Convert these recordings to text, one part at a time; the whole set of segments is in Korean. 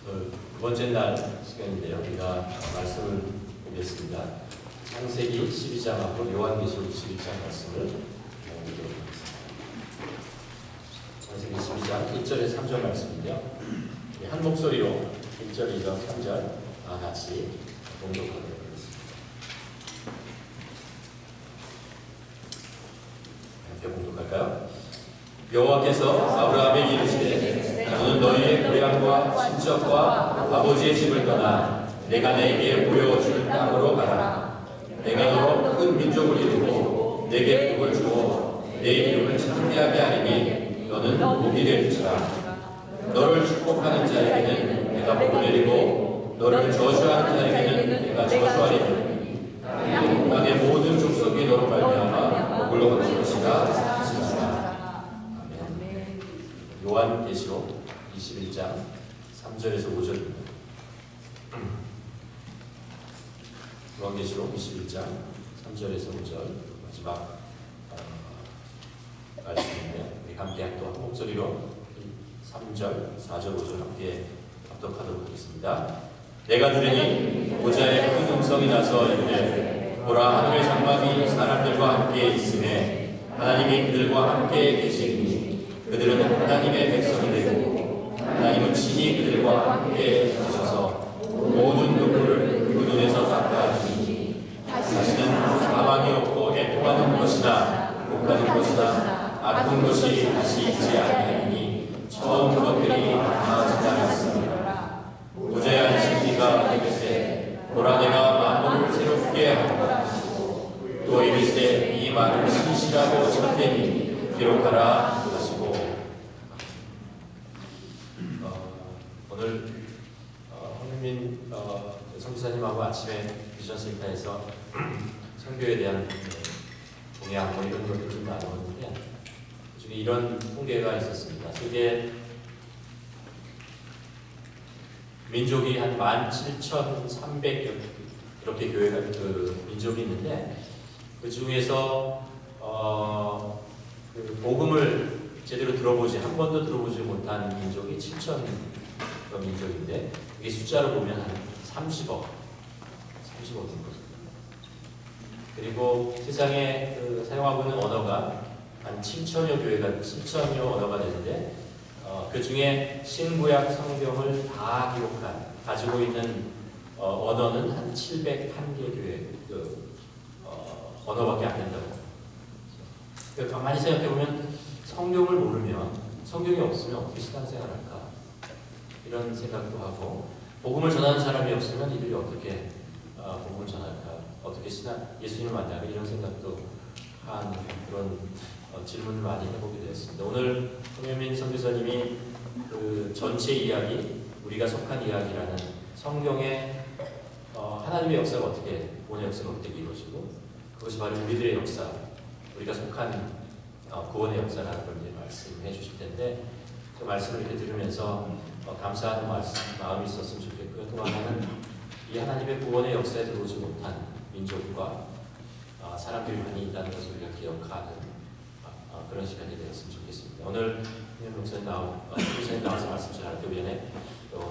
오늘 두 번째 날 시간인데요. 우리가 말씀을 보겠습니다. 창세기 12장하고 요한계시록 21장 말씀을 보도록 하겠습니다. 창세기 12장 1절에서 3절 말씀인데요. 한 목소리로 1절, 2절, 3절 같이 봉독하도록 하겠습니다. 함께 봉독할까요? 여호와께서 아브라함에게 이르시되 너는 너희의 고향과 친척과 아버지의 집을 떠나 내가 내게 보여줄 땅으로 가라. 내가 너로 큰 민족을 이루고 내게 복을 주어 내 이름을 창대하게 하리니 너는 복이 될지라. 너를 축복하는 자에게는 내가 복을 내리고 너를 저주하는 자에게는 내가 저주하리니 땅의 모든 족속이 너로 말미암아 복을 얻을 것이라. 요한계시록 21장 3절에서 5절입니다. 요한계시록 21장 3절에서 5절 마지막 말씀인데 우리 함께 또 한 목소리로 3절, 4절, 5절 함께 합독하도록 하겠습니다. 내가 들으니 보좌의 큰 음성이 나서 이르되 보라 하늘의 장막이 사람들과 함께 있음에 하나님이 그들과 함께 계시니 그들은 하나님의 백성이 되고 하나님은 친히 그들과 함께 하셔서 모든 눈물을 그 눈에서 닦아주니 다시는 사망이 없고 애통하는 것이나 욕하는 것이나 아픈 것이 다시 있지 아니하니 처음 것들이 나아지지 않았습니다. 보좌의 안식기가 이르시되 보라 내가 만물을 새롭게 하고 또 이르시되 이 말을 신실하고 참되니 기록하라. 오늘 황민민 선교사님하고 아침에 비전센터에서 선교에 대한 동향 이런 것들을 좀 나누었는데 그중에 이런 통계가 있었습니다. 세계 민족이 한 17,300 이렇게 교회가 민족이 있는데 그 중에서 그 복음을 제대로 한 번도 들어보지 못한 민족이 7천 민족인데 이게 숫자로 보면 한 30억 정도. 그리고 세상에 사용하고 있는 언어가 한 7천여 언어가 되는데 그 중에 신구약 성경을 다 가지고 있는 언어는 한 701개 교회 언어밖에 안 된다고. 가만히 생각해보면 성경을 모르면 성경이 없으면 어떻게 신앙생활할까 이런 생각도 하고 복음을 전하는 사람이 없으면 이들이 어떻게 복음을 전할까 어떻게 예수님을 만날까 이런 생각도 한 그런 질문을 많이 해보게 되었습니다. 오늘 황현민 선교사님이 그 전체 이야기 우리가 속한 이야기라는 성경의 하나님의 역사가 어떻게 구원의 역사가 어떻게 이루어지고 그것이 바로 우리들의 역사 우리가 속한 구원의 역사라는 걸 이제 말씀해 주실 텐데 그 말씀을 이렇게 들으면서 감사하는 마음이 있었으면 좋겠고요. 또 하나는 이 하나님의 구원의 역사에 들어오지 못한 민족과 사람들이 많이 있다는 것을 우리가 기억하는 그런 시간이 되었으면 좋겠습니다. 오늘 목사님 나와서 말씀 전할 때 위에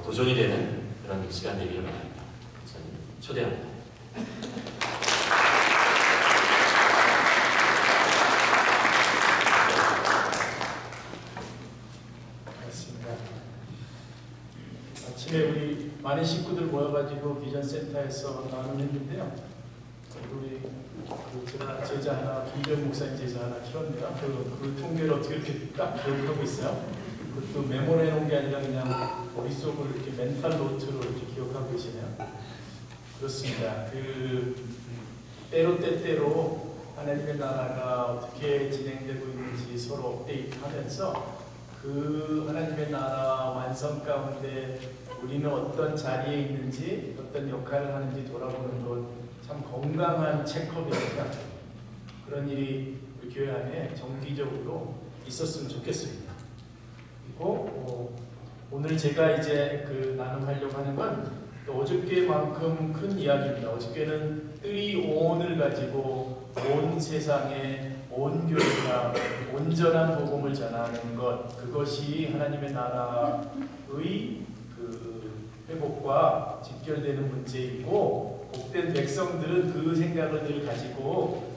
도전이 되는 그런 시간 되기를 바랍니다. 목사님 초대합니다. 아침에 우리 많은 식구들 모여가지고 비전센터에서 나눔했는데요. 우리 제가 제자 하나, 김병 목사님 제자 하나 키웠네요. 그 통계를 어떻게 이렇게 딱 기억하고 있어요? 그것도 메모해 놓은 게 아니라 그냥 머릿속으로 이렇게 멘탈 노트로 이렇게 기억하고 계시네요. 그렇습니다. 때때로 하나님의 나라가 어떻게 진행되고 있는지 서로 업데이트하면서 그 하나님의 나라 완성 가운데 우리는 어떤 자리에 있는지 어떤 역할을 하는지 돌아보는 것 참 건강한 체크업입니다. 그런 일이 우리 교회 안에 정기적으로 있었으면 좋겠습니다. 그리고 오늘 제가 이제 나눔하려고 하는 건 어저께만큼 큰 이야기입니다. 어저께는 3On을 가지고 온 세상에 온 교회가 온전한 복음을 전하는 것, 그것이 하나님의 나라의 해결되는 문제이고 복된 백성들은 그 생각을 늘 가지고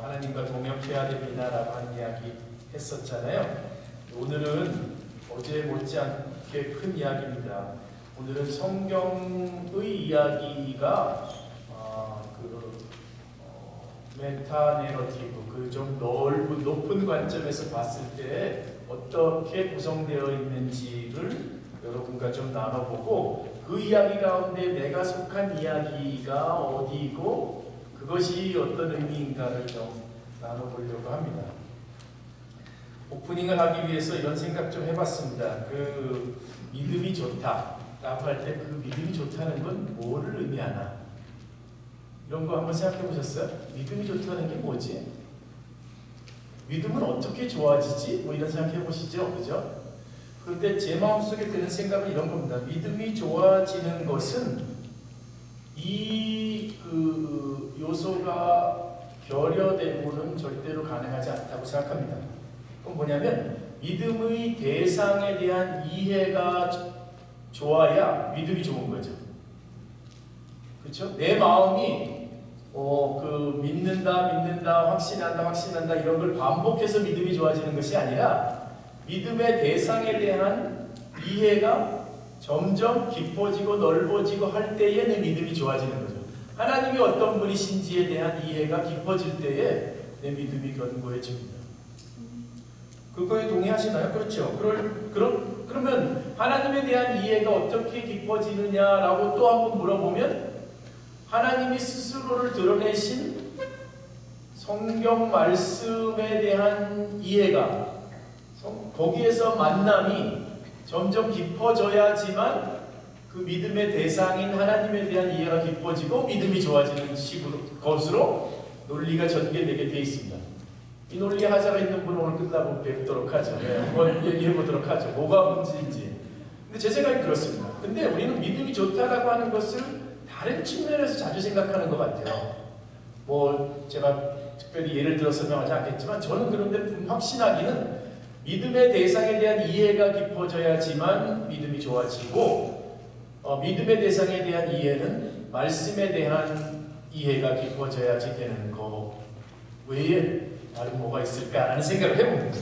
하나님과 동역해야 됩니다라고 하는 이야기 했었잖아요. 오늘은 어제 못지않게 큰 이야기입니다. 오늘은 성경의 이야기가 메타 내러티브, 그 좀 넓은 높은 관점에서 봤을 때 어떻게 구성되어 있는지를 여러분과 좀 나눠보고 그 이야기 가운데 내가 속한 이야기가 어디이고 그것이 어떤 의미인가를 좀 나눠보려고 합니다. 오프닝을 하기 위해서 이런 생각 좀 해봤습니다. 그 믿음이 좋다라고 할 때 그 믿음이 좋다는 건 뭐를 의미하나? 이런 거 한번 생각해 보셨어요? 믿음이 좋다는 게 뭐지? 믿음은 어떻게 좋아지지? 뭐 이런 생각해 보시죠, 그죠? 그런데 제 마음속에 드는 생각은 이런 겁니다. 믿음이 좋아지는 것은 이 요소가 결여되고는 절대로 가능하지 않다고 생각합니다. 그건 뭐냐면 믿음의 대상에 대한 이해가 좋아야 믿음이 좋은 거죠. 그렇죠? 내 마음이 믿는다, 확신한다 이런 걸 반복해서 믿음이 좋아지는 것이 아니라 믿음의 대상에 대한 이해가 점점 깊어지고 넓어지고 할 때에 내 믿음이 좋아지는 거죠. 하나님이 어떤 분이신지에 대한 이해가 깊어질 때에 내 믿음이 견고해집니다. 그거에 동의하시나요? 그렇죠. 그러면 하나님에 대한 이해가 어떻게 깊어지느냐라고 또 한번 물어보면 하나님이 스스로를 드러내신 성경 말씀에 대한 이해가 거기에서 만남이 점점 깊어져야지만 그 믿음의 대상인 하나님에 대한 이해가 깊어지고 믿음이 좋아지는 것으로 논리가 전개되게 되어 있습니다. 이 논리 하자가 있는 분은 오늘 끝나고 뵙도록 하죠. 네, 한번 얘기해 보도록 하죠. 뭐가 문제인지. 근데 제 생각이 그렇습니다. 근데 우리는 믿음이 좋다라고 하는 것을 다른 측면에서 자주 생각하는 것 같아요. 뭐 제가 특별히 예를 들어 설명하지 않겠지만 저는 그런데 확신하기는 믿음의 대상에 대한 이해가 깊어져야지만 믿음이 좋아지고 믿음의 대상에 대한 이해는 말씀에 대한 이해가 깊어져야지 되는 거 외에 다른 뭐가 있을까라는 생각을 해봅니다.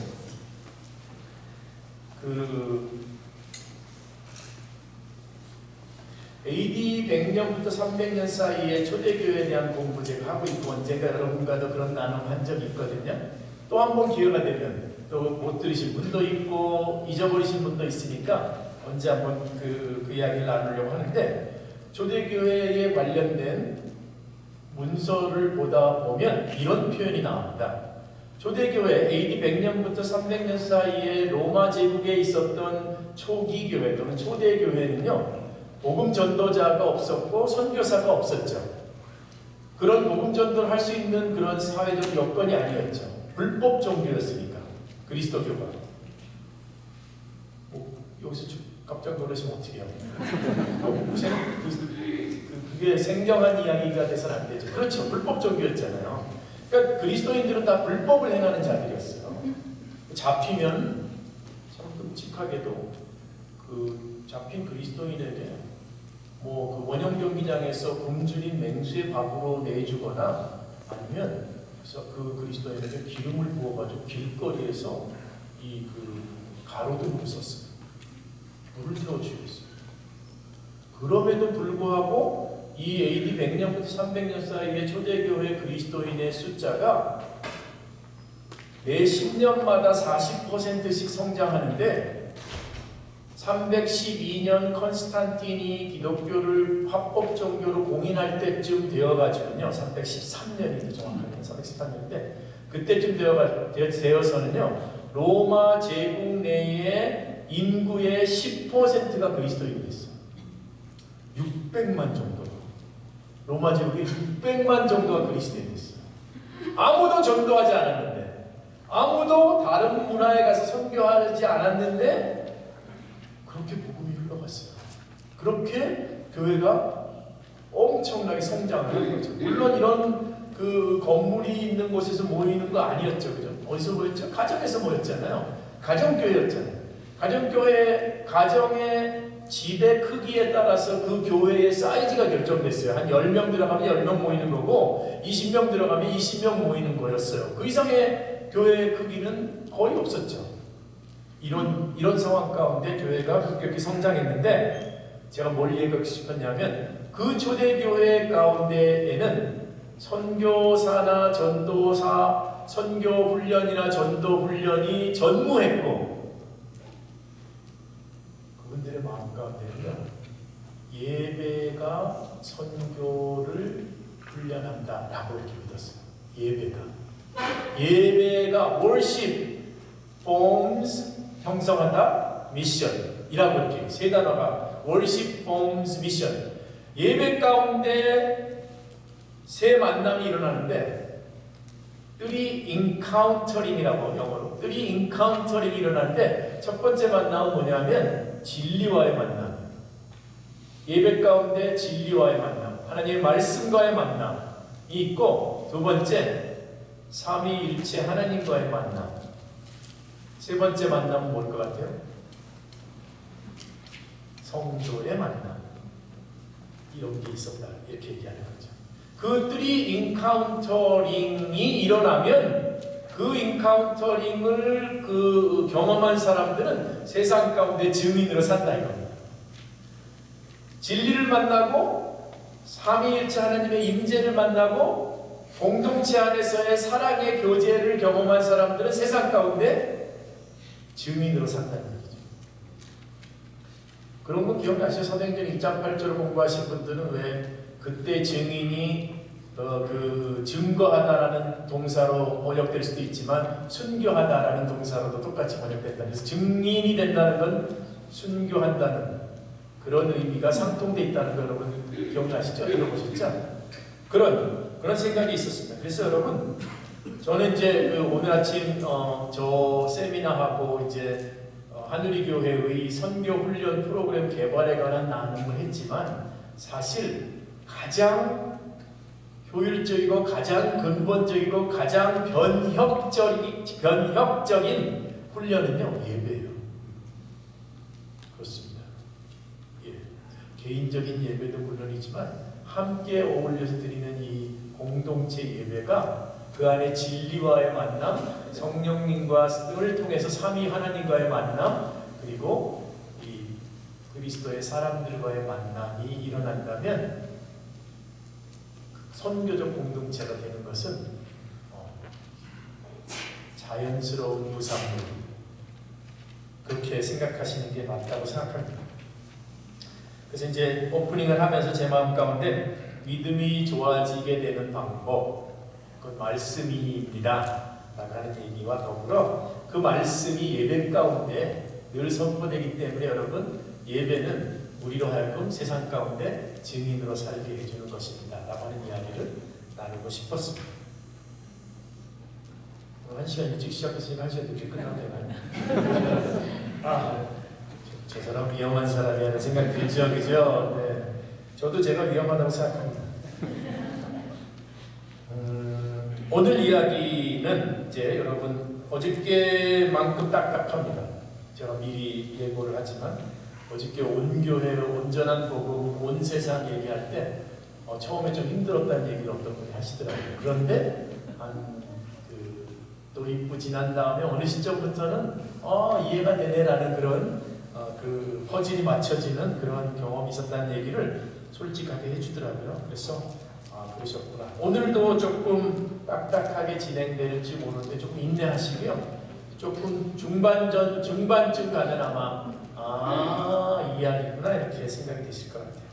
AD 100년부터 300년 사이에 초대교회에 대한 공부 제가 하고 있고 언젠가 여러분과도 그런 나눔한 적이 있거든요. 또 한 번 기회가 되면 또 못 들으신 분도 있고 잊어버리신 분도 있으니까 언제 한번 그 이야기를 나누려고 하는데 초대교회에 관련된 문서를 보다 보면 이런 표현이 나옵니다. 초대교회 AD 100년부터 300년 사이에 로마 제국에 있었던 초기 교회 또는 초대교회는요. 복음 전도자가 없었고 선교사가 없었죠. 그런 복음 전도를 할 수 있는 그런 사회적 여건이 아니었죠. 불법 종교였으니까 그리스도교가. 여기서 깜짝 놀라시면 어떻게 해요? 그게 생경한 이야기가 돼서는 안 되죠. 그렇죠. 불법 종교였잖아요. 그러니까 그리스도인들은 다 불법을 행하는 자들이었어요. 잡히면 참 끔찍하게도 그 잡힌 그리스도인에게 그 원형 경기장에서 굶주린 맹수의 밥으로 내주거나 아니면 그 그리스도인에게 기름을 부어가지고 길거리에서 가로등을 썼어요. 불을 태워 죽였어요. 그럼에도 불구하고 이 AD 100년부터 300년 사이의 초대교회 그리스도인의 숫자가 매 10년마다 40%씩 성장하는데 312년 컨스탄틴이 기독교를 합법 종교로 공인할 때쯤 되어가지고요. 313년이죠. 정확하게 313년인데 그때쯤 되어서는요. 로마 제국 내의 인구의 10%가 그리스도인이 됐어요. 600만 정도. 로마 제국의 600만 정도가 그리스도인이 됐어요. 아무도 전도하지 않았는데 아무도 다른 문화에 가서 선교하지 않았는데 그렇게 복음이 흘러갔어요. 그렇게 교회가 엄청나게 성장을 하는 거죠. 물론 이런 그 건물이 있는 곳에서 모이는 거 아니었죠. 그죠? 어디서 모였죠? 가정에서 모였잖아요. 가정교회였잖아요. 가정교회 가정의 집의 크기에 따라서 그 교회의 사이즈가 결정됐어요. 한 10명 들어가면 10명 모이는 거고 20명 들어가면 20명 모이는 거였어요. 그 이상의 교회의 크기는 거의 없었죠. 이런 상황 가운데 교회가 급격히 성장했는데 제가 뭘 얘기하고 싶었냐면 그 초대교회 가운데에는 선교사나 전도사, 선교훈련이나 전도훈련이 전무했고 그분들의 마음 가운데는요 예배가 선교를 훈련한다라고 이렇게 믿었어요. 예배가 worship forms 형성한다 미션이라고 이렇게 세 단어가 worship forms mission. 예배 가운데 세 만남이 일어나는데 three encountering이라고 영어로 three encountering이 일어나는데 첫 번째 만남은 뭐냐면 진리와의 만남. 예배 가운데 진리와의 만남, 하나님의 말씀과의 만남이 있고 두 번째 삼위일체 하나님과의 만남. 세 번째 만남은 뭘 것 같아요? 성도의 만남. 이런 게 있었다. 이렇게 얘기하는 거죠. 그 three encountering이 일어나면 그 encountering을 그 경험한 사람들은 세상 가운데 증인으로 산다 이겁니다. 진리를 만나고 삼위일체 하나님의 임재를 만나고 공동체 안에서의 사랑의 교제를 경험한 사람들은 세상 가운데 증인으로 산다는 얘기죠. 그런 거 기억나시죠? 사도행전 1장 8절을 공부하신 분들은 왜 그때 증인이 그 증거하다라는 동사로 번역될 수도 있지만 순교하다라는 동사로도 똑같이 번역된다. 그래서 증인이 된다는 건 순교한다는 그런 의미가 상통돼 있다는 거 여러분 기억나시죠? 들어보셨죠? 그런 생각이 있었습니다. 그래서 여러분 저는 이제 그 오늘 아침 저 세미나하고 이제 하누리 교회의 선교 훈련 프로그램 개발에 관한 나눔을 했지만 사실 가장 효율적이고 가장 근본적이고 가장 변혁적인 훈련은요 예배예요. 그렇습니다. 예. 개인적인 예배도 물론이지만 함께 어울려서 드리는 이 공동체 예배가 그 안에 진리와의 만남, 성령님과를 통해서 삼위 하나님과의 만남, 그리고 이 그리스도의 사람들과의 만남이 일어난다면 선교적 공동체가 되는 것은 자연스러운 부상물 그렇게 생각하시는 게 맞다고 생각합니다. 그래서 이제 오프닝을 하면서 제 마음 가운데 믿음이 좋아지게 되는 방법 그 말씀입니다 라고 하는 얘기와 더불어 그 말씀이 예배 가운데 늘 선포되기 때문에 여러분 예배는 우리로 하여금 세상 가운데 증인으로 살게 해주는 것입니다 라고 하는 이야기를 나누고 싶었습니다. 1시간 일찍 시작했으니까 1시간 늦게 끝나면 되나요? 저 사람 위험한 사람이 하는 생각 들죠, 그죠? 네. 저도 제가 위험하다고 생각합니다. 오늘 이야기는 이제 여러분 어저께만큼 딱딱합니다. 제가 미리 예고를 하지만 어저께 온 교회, 온전한 복음, 온 세상 얘기할 때 처음에 좀 힘들었다는 얘기를 어떤 분이 하시더라고요. 그런데 도입부 지난 다음에 어느 시점부터는 이해가 되네라는 그런 그 퍼즐이 맞춰지는 그런 경험이 있었다는 얘기를 솔직하게 해주더라고요. 그래서 그러셨구나. 오늘도 조금 딱딱하게 진행될지 모르는데 조금 인내하시고요. 조금 중반쯤 가면 아마 이 이야기구나 이렇게 생각이 되실 것 같아요.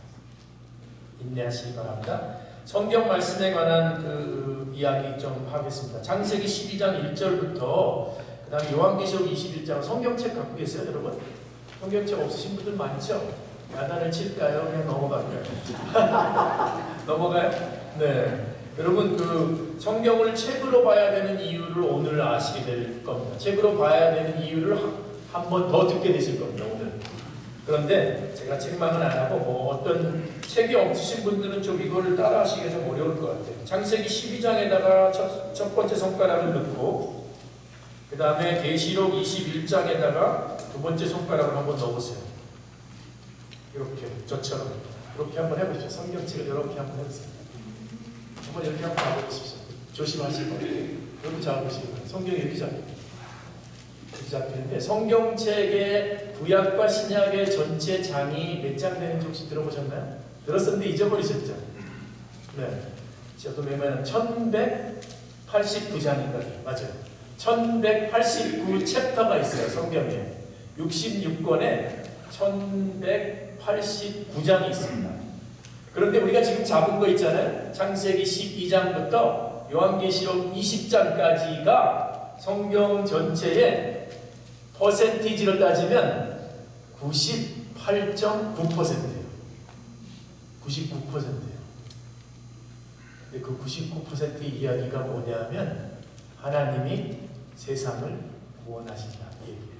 인내하시기 바랍니다. 성경 말씀에 관한 그 이야기 좀 하겠습니다. 창세기 12장 1절부터 그 다음에 요한계시록 21장 성경책 갖고 계세요 여러분? 성경책 없으신 분들 많죠? 야단을 칠까요? 그냥 넘어갈까요? 넘어가요? 네. 여러분 그 성경을 책으로 봐야 되는 이유를 오늘 아시게 될 겁니다. 책으로 봐야 되는 이유를 한 번 더 듣게 되실 겁니다. 오늘. 그런데 제가 책망은 안 하고 어떤 책이 없으신 분들은 좀 이거를 따라 하시기 좀 어려울 것 같아요. 창세기 12장에다가 첫 번째 손가락을 넣고 그 다음에 계시록 21장에다가 두 번째 손가락을 한번 넣어보세요. 이렇게 저처럼 이렇게 한번 해보십시오. 성경책을 이렇게 한번 해보세요. 한번 이렇게 한번 잡아보십시오. 조심하시고 이렇게 잡아보시고 성경이 이렇게 잡히는데 성경책의 구약과 신약의 전체 장이 몇 장 되는지 혹시 들어보셨나요? 들었었는데 잊어버리셨죠? 네. 저도 매번 1189장인가요? 맞아요. 1189 챕터가 있어요. 성경에 66권에 1189장이 있습니다. 그런데 우리가 지금 잡은 거 있잖아요. 창세기 12장부터 요한계시록 20장까지가 성경 전체의 퍼센티지로 따지면 98.9%예요. 99%예요. 근데 그 99%의 이야기가 뭐냐면 하나님이 세상을 구원하신다 이 얘기예요.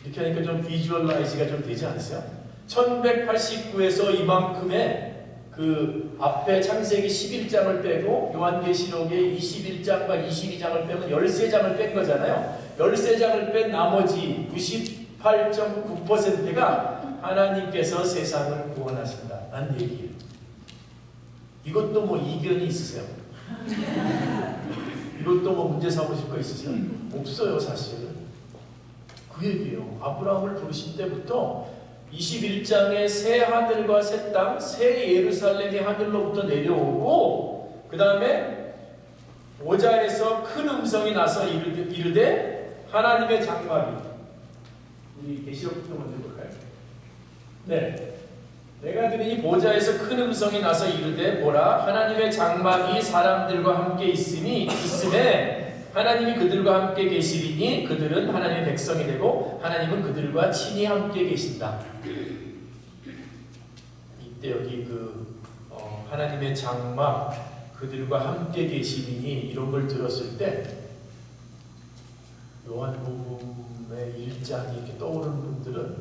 이렇게 하니까 좀 비주얼라이즈가 좀 되지 않으세요? 1189에서 이만큼의 그 앞에 창세기 11장을 빼고 요한계시록의 21장과 22장을 빼면 13장을 뺀 거잖아요. 13장을 뺀 나머지 98.9%가 하나님께서 세상을 구원하신다는 얘기예요. 이것도 뭐 이견이 있으세요? 이것도 뭐 문제 삼으실 거 있으세요? 없어요, 사실. 그 얘기예요. 아브라함을 부르신 때부터 21장에 새 하늘과 새 땅, 새 예루살렘이 하늘로부터 내려오고 그 다음에 보좌에서 큰 음성이 나서 이르되 하나님의 장막이 우리 계시록부터 먼저 볼까요? 네. 내가 들으니 보좌에서 큰 음성이 나서 이르되 보라 하나님의 장막이 사람들과 함께 있음에 하나님이 그들과 함께 계시리니 그들은 하나님의 백성이 되고 하나님은 그들과 친히 함께 계신다. 이때 여기 하나님의 장막 그들과 함께 계시리니 이런 걸 들었을 때 요한복음의 1장이 이렇게 떠오르는 분들은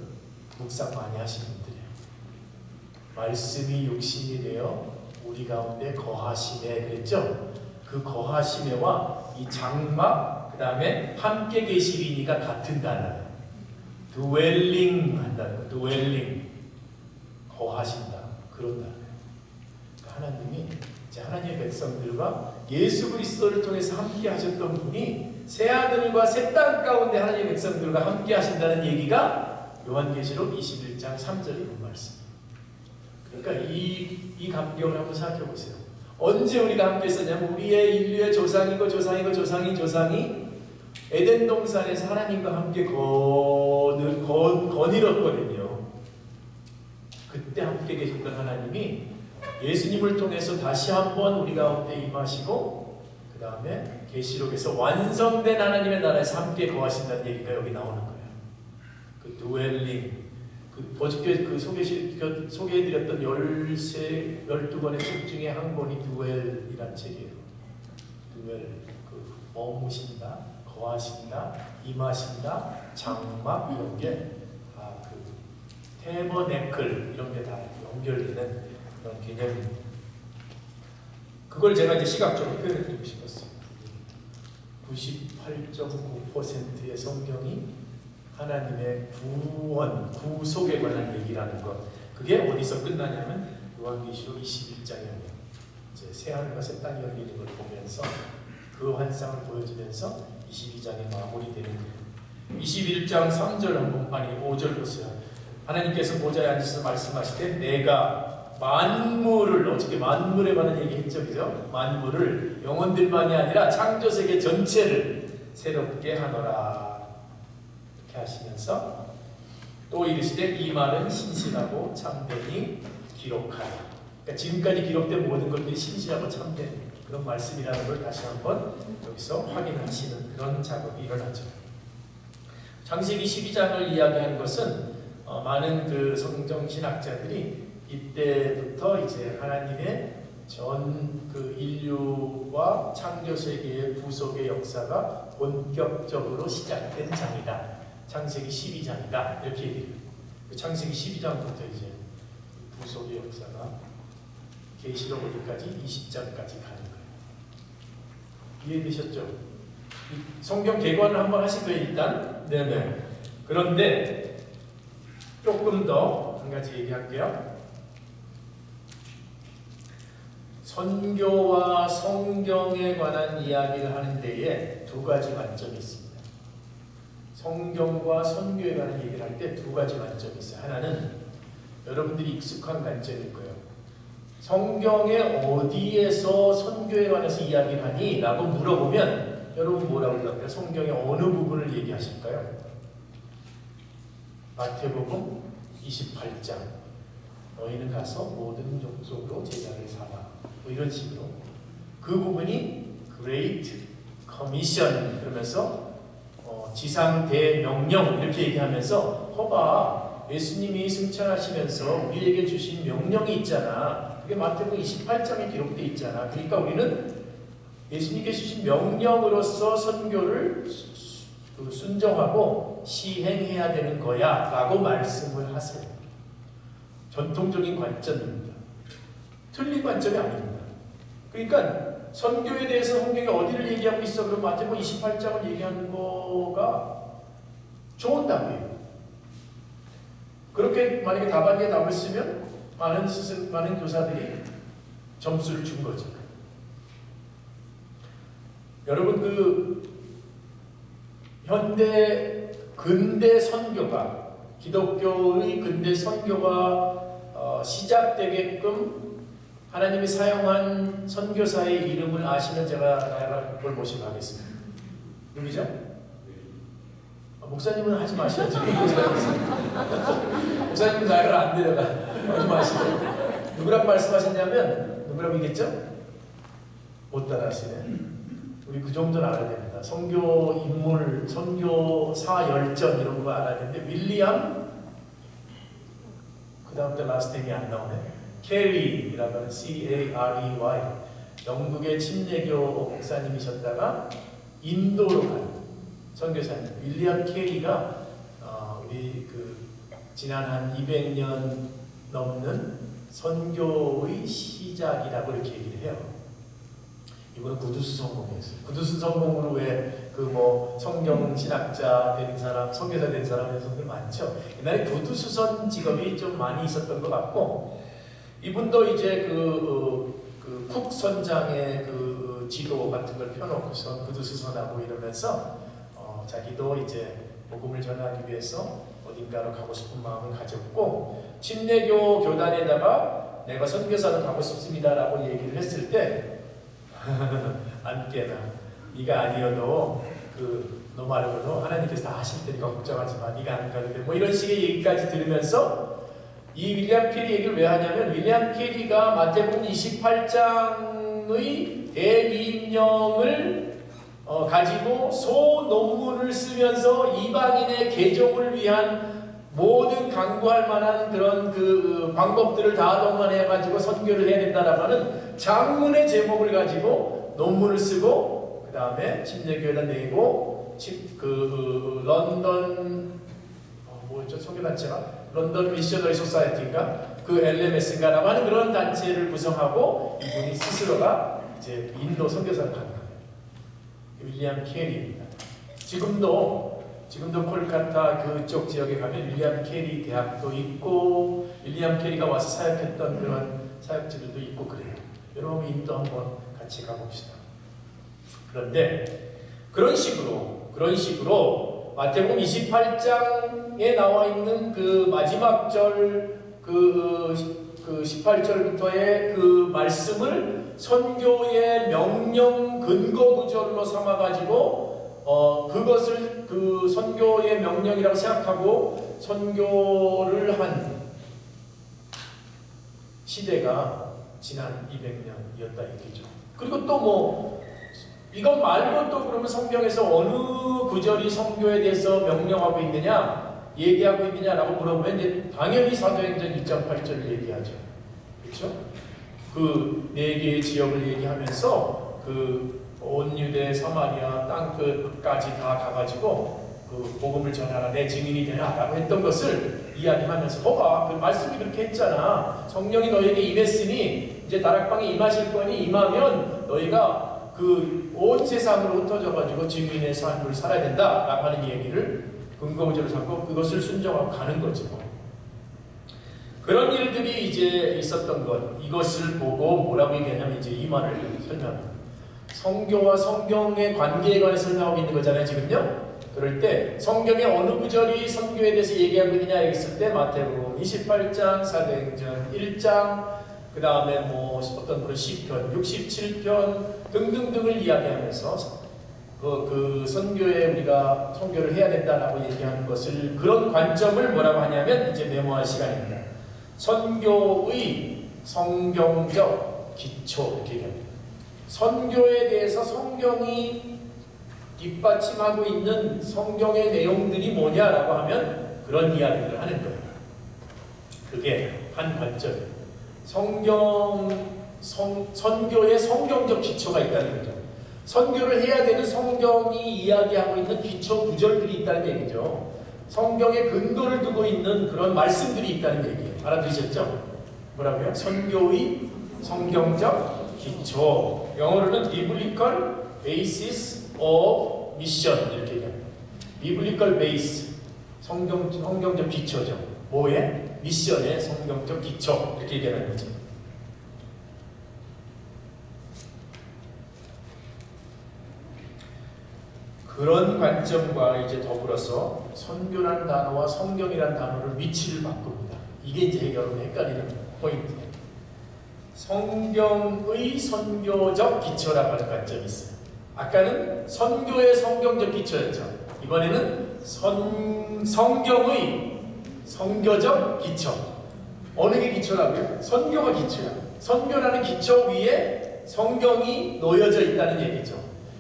묵상 많이 하시는 분들이에요. 말씀이 육신이 되어 우리 가운데 거하시네 그랬죠? 그 거하시네와 이 장막 그 다음에 함께 계시리니가 같은 단어예요. dwelling 한다는 거. dwelling 거하신다 그런 단어예요. 그러니까 하나님이 이제 하나님의 백성들과 예수 그리스도를 통해서 함께 하셨던 분이 새 하늘과 새 땅 가운데 하나님의 백성들과 함께 하신다는 얘기가 요한계시록 21장 3절의 그 말씀이에요. 그러니까 이 감격을 한번 생각해 보세요. 언제 우리가 함께 했었냐면 우리의 인류의 조상이 에덴 동산에서 하나님과 함께 거닐었거든요. 그때 함께 계셨던 하나님이 예수님을 통해서 다시 한번 우리 가운데 임하시고 그 다음에 계시록에서 완성된 하나님의 나라에서 함께 거하신다는 얘기가 여기 나오는 거예요. 그 dwelling 어저께 소개해드렸던 12권의 책 중에 한 권이 드웰이라는 책이에요. 드웰, 머무신다, 거하신다, 임하신다, 장막 이런 게 테버네클 이런 게 다 연결되는 그런 개념입니다. 그걸 제가 이제 시각적으로 표현해드리고 싶었어요. 98.9%의 성경이 하나님의 구원, 구속에 관한 얘기라는 것. 그게 어디서 끝나냐면 요한계시록 21장이에요. 이제 새 하늘과 새 땅이 열리는 걸 보면서 그 환상을 보여주면서 22장이 마무리되는 거예요. 21장 3절 5절 보세요. 하나님께서 보좌에 앉으셔서 말씀하시되 내가 만물을 어저께 만물에 관한 얘기 했죠, 그죠? 만물을 영혼들만이 아니라 창조세계 전체를 새롭게 하노라. 하시면서 또 이르시되 이 말은 신실하고 참되니 기록하라. 그러니까 지금까지 기록된 모든 것들이 신실하고 참된 그런 말씀이라는 걸 다시 한번 여기서 확인하시는 그런 작업이 일어나죠. 창세기 12장을 이야기하는 것은 많은 그 성경신학자들이 이때부터 이제 하나님의 전 그 인류와 창조세계의 구속의 역사가 본격적으로 시작된 장이다. 창세기 12장이다. 이렇게 얘기해요. 창세기 12장부터 이제 구속의 역사가 계시록 어디까지? 20장까지 가는 거예요. 이해되셨죠? 성경 개관을 한번 하신 거예요, 일단. 네네. 그런데 조금 더 한 가지 얘기할게요. 선교와 성경에 관한 이야기를 하는 데에 두 가지 관점이 있습니다. 성경과 선교에 관한 얘기를 할 때 두 가지 관점이 있어요. 하나는 여러분들이 익숙한 관점일 거예요. 성경에 어디에서 선교에 관해서 이야기를 하니? 라고 물어보면 여러분 뭐라고 대답해요? 성경의 어느 부분을 얘기하실까요? 마태복음 28장 너희는 가서 모든 족속으로 제자를 삼아 뭐 이런 식으로 그 부분이 Great Commission 그러면서 지상 대명령 이렇게 얘기하면서 허봐 예수님이 승천하시면서 우리에게 주신 명령이 있잖아. 그게 마태복음 28장에 기록되어 있잖아. 그러니까 우리는 예수님께 주신 명령으로서 선교를 순종하고 시행해야 되는 거야 라고 말씀을 하세요. 전통적인 관점입니다. 틀린 관점이 아닙니다. 그러니까 선교에 대해서 성경이 어디를 얘기하고 있어? 그럼 마태복음 28장을 얘기하는 거가 좋은 답이에요. 그렇게 만약에 답안에 답을 쓰면 많은 교사들이 점수를 준 거죠. 여러분 근대 선교가 기독교의 근대 선교가 시작되게끔 하나님이 사용한 선교사의 이름을 아시면 제가 그걸 모시고 하겠습니다. 누구죠? 목사님은 하지 마셔야지. 목사님은 나이를 안 데려가. 하지 마시죠. 누구라고 말씀하셨냐면 누구라고 얘기했죠? 못 따라하시네. 우리 그 정도는 알아야 됩니다. 선교 인물, 선교사 열전 이런 거 알아야 되는데 윌리엄 그 다음부터 라스트 네임이 안 나오네. 캐리라고 하는 C-A-R-E-Y 영국의 침례교 목사님이셨다가 인도로 간 선교사님 윌리엄 캐리가 우리 지난 한 200년 넘는 선교의 시작이라고 이렇게 얘기를 해요. 이분은 구두수 성공이었어요. 구두수 성공으로 왜 성경 신학자 된 사람, 선교사 된 사람들 많죠. 옛날에 구두수선 직업이 좀 많이 있었던 것 같고, 이분도 이제 쿡 선장의 지도 같은 걸 펴놓고서 구두수선하고 이러면서 자기도 이제 복음을 전하기 위해서 어딘가로 가고 싶은 마음을 가졌고, 침례교 교단에다가 내가 선교사로 가고 싶습니다라고 얘기를 했을 때 안 깨나. 네가 아니어도 너 말고도 하나님께서 다 하실 테니까 걱정하지 마. 네가 안 가도 돼. 뭐 이런 식의 얘기까지 들으면서 이 윌리엄 캐리 얘기를 왜 하냐면 윌리엄 캐리가 마태복음 28장의 대기임령을 가지고 소논문을 쓰면서 이방인의 개종을 위한 모든 강구할 만한 그런 방법들을 다 동원해가지고 선교를 해야 된다라고 하는 장문의 제목을 가지고 논문을 쓰고 그 다음에 침례교회에다 내고 런던 뭐였죠? 선교단체가 런던 미셔너리 소사이티인가 그 LMS인가라고 하는 그런 단체를 구성하고 이분이 스스로가 이제 인도 선교사를 간 거예요. 윌리엄 캐리입니다. 지금도 콜카타 그쪽 지역에 가면 윌리엄 캐리 대학도 있고 윌리엄 캐리가 와서 사역했던 그런 사역지들도 있고 그래요. 여러분 인도 한번 같이 가봅시다. 그런데 그런 식으로 마태복음 28장에 나와 있는 그 마지막 절 18절부터의 그 말씀을 선교의 명령 근거 구절로 삼아가지고 그것을 선교의 명령이라고 생각하고 선교를 한 시대가 지난 200년이었다 이거죠. 그리고 또 이것 말고 또 그러면 성경에서 어느 구절이 선교에 대해서 명령하고 있느냐, 얘기하고 있느냐라고 물어보면 이제 당연히 사도행전 1.8절을 얘기하죠. 그렇죠? 그 네 개의 지역을 얘기하면서 온 유대 사마리아 땅 끝까지 다 가가지고 복음을 전하라 내 증인이 되라라고 했던 것을 이야기하면서 그 말씀이 그렇게 했잖아. 성령이 너에게 임했으니 이제 다락방에 임하실 거니 임하면 너희가 온 세상으로 흩어져가지고 증인의 삶을 살아야 된다라고 하는 얘기를 근거구절을 삼고 그것을 순종하고 가는 거죠. 그런 일들이 이제 있었던 것, 이것을 보고 뭐라고 얘기하냐면 이제 이 말을 설명합니다. 성교와 성경의 관계에 관해서 설명하고 있는 거잖아요, 지금요. 그럴 때 성경의 어느 구절이 선교에 대해서 얘기하고 있느냐 했을 때 마태복음 28장, 사도행전 1장, 그 다음에 뭐 어떤 분은 시편, 67편 등등등을 이야기하면서 그 선교에 우리가 선교를 해야 된다라고 얘기하는 것을 그런 관점을 뭐라고 하냐면 이제 메모할 시간입니다. 선교의 성경적 기초 이렇게 얘기합니다. 선교에 대해서 성경이 뒷받침하고 있는 성경의 내용들이 뭐냐라고 하면 그런 이야기를 하는 거예요. 그게 한 관점이에요. 선교의 성경적 기초가 있다는 거죠. 선교를 해야 되는 성경이 이야기하고 있는 기초 구절들이 있다는 얘기죠. 성경에 근거를 두고 있는 그런 말씀들이 있다는 얘기예요. 알아들으셨죠? 뭐라고요? 선교의 성경적 기초. 영어로는 Biblical Basis of Mission 이렇게 얘기합니다. Biblical Base, 성경적 기초죠. 뭐에? 미션의 성경적 기초 이렇게 얘기하는 거죠. 그런 관점과 이제 더불어서 선교라는 단어와 성경이라는 단어를 위치를 바꿉니다. 이게 이제 여러분 헷갈리는 포인트예요. 성경의 선교적 기초라고 하는 관점이 있어요. 아까는 선교의 성경적 기초였죠. 이번에는 성경의 성교적 기초. 어느 게 기초라고요? 선교가 기초야. 선교라는 기초 위에 성경이 놓여져 있다는 얘기죠.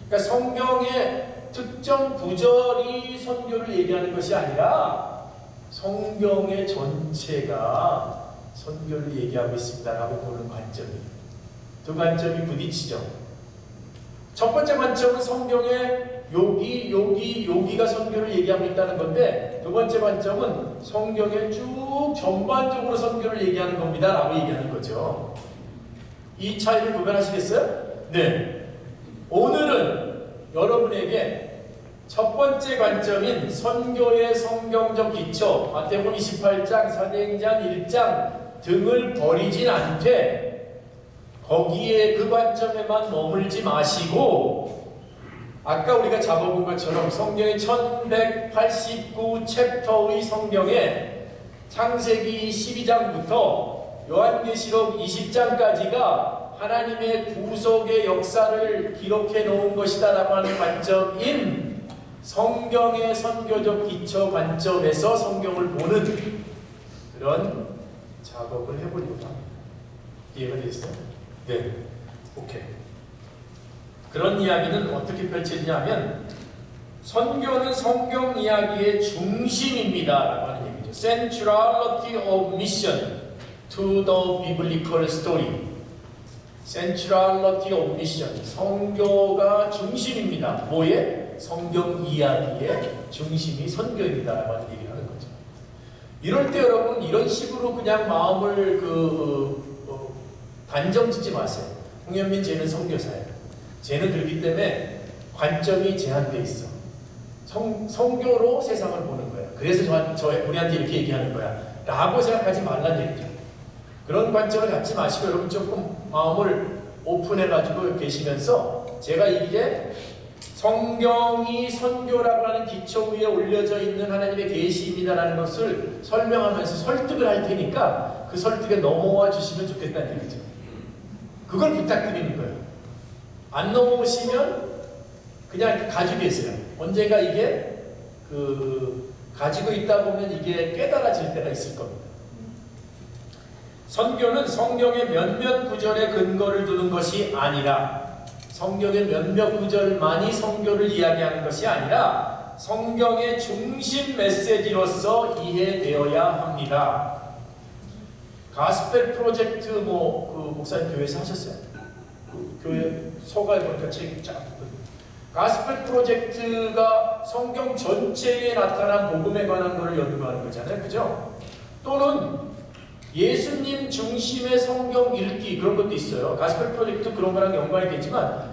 그러니까 성경의 특정 구절이 선교를 얘기하는 것이 아니라 성경의 전체가 선교를 얘기하고 있습니다라고 보는 관점이에요. 두 관점이 부딪히죠. 첫 번째 관점은 성경의 여기가 선교를 얘기하고 있다는 건데, 두 번째 관점은 성경의 쭉 전반적으로 선교를 얘기하는 겁니다 라고 얘기하는 거죠. 이 차이를 구별하시겠어요? 네. 오늘은 여러분에게 첫 번째 관점인 선교의 성경적 기초, 마태복음 28장, 사도행전 1장 등을 버리진 않되 거기에 그 관점에만 머물지 마시고 아까 우리가 잡아본 것처럼 성경의 1189 챕터의 성경에 창세기 12장부터 요한계시록 20장까지가 하나님의 구속의 역사를 기록해 놓은 것이다 라고 하는 관점인 성경의 선교적 기초 관점에서 성경을 보는 그런 작업을 해보려고 합니다. 이해가 되겠어요? 네. 오케이. 그런 이야기는 어떻게 펼쳐지냐면 선교는 성경 이야기의 중심입니다 라고 하는 얘기죠. Centrality of mission to the biblical story. Centrality of mission. 성교가 중심입니다. 뭐에? 성경 이야기의 중심이 선교입니다 라고 하는 얘기를 하는 거죠. 이럴 때 여러분 이런 식으로 그냥 마음을 단정 짓지 마세요. 홍현민 쟤는 선교사예요. 쟤는 그렇기 때문에 관점이 제한되어 있어. 성교로 세상을 보는 거야. 그래서 우리한테 이렇게 얘기하는 거야 라고 생각하지 말라는 얘기죠. 그런 관점을 갖지 마시고 여러분 조금 마음을 오픈해가지고 계시면서 제가 이게 성경이 선교라고 하는 기초 위에 올려져 있는 하나님의 계시입니다라는 것을 설명하면서 설득을 할 테니까 그 설득에 넘어와 주시면 좋겠다는 얘기죠. 그걸 부탁드리는 거예요. 안 넘어오시면 그냥 가지고 계세요. 언젠가 이게 가지고 있다 보면 이게 깨달아질 때가 있을 겁니다. 선교는 성경의 몇몇 구절에 근거를 두는 것이 아니라 성경의 몇몇 구절만이 선교를 이야기하는 것이 아니라 성경의 중심 메시지로서 이해되어야 합니다. 가스펠 프로젝트 그 목사님 교회에서 하셨어요? 교회 서가에 보니까 책이 쫙 있거든요. 가스펠 프로젝트가 성경 전체에 나타난 복음에 관한 것을 연구하는 거잖아요. 그죠? 또는 예수님 중심의 성경 읽기 그런 것도 있어요. 가스펠 프로젝트 그런 거랑 연관이 되지만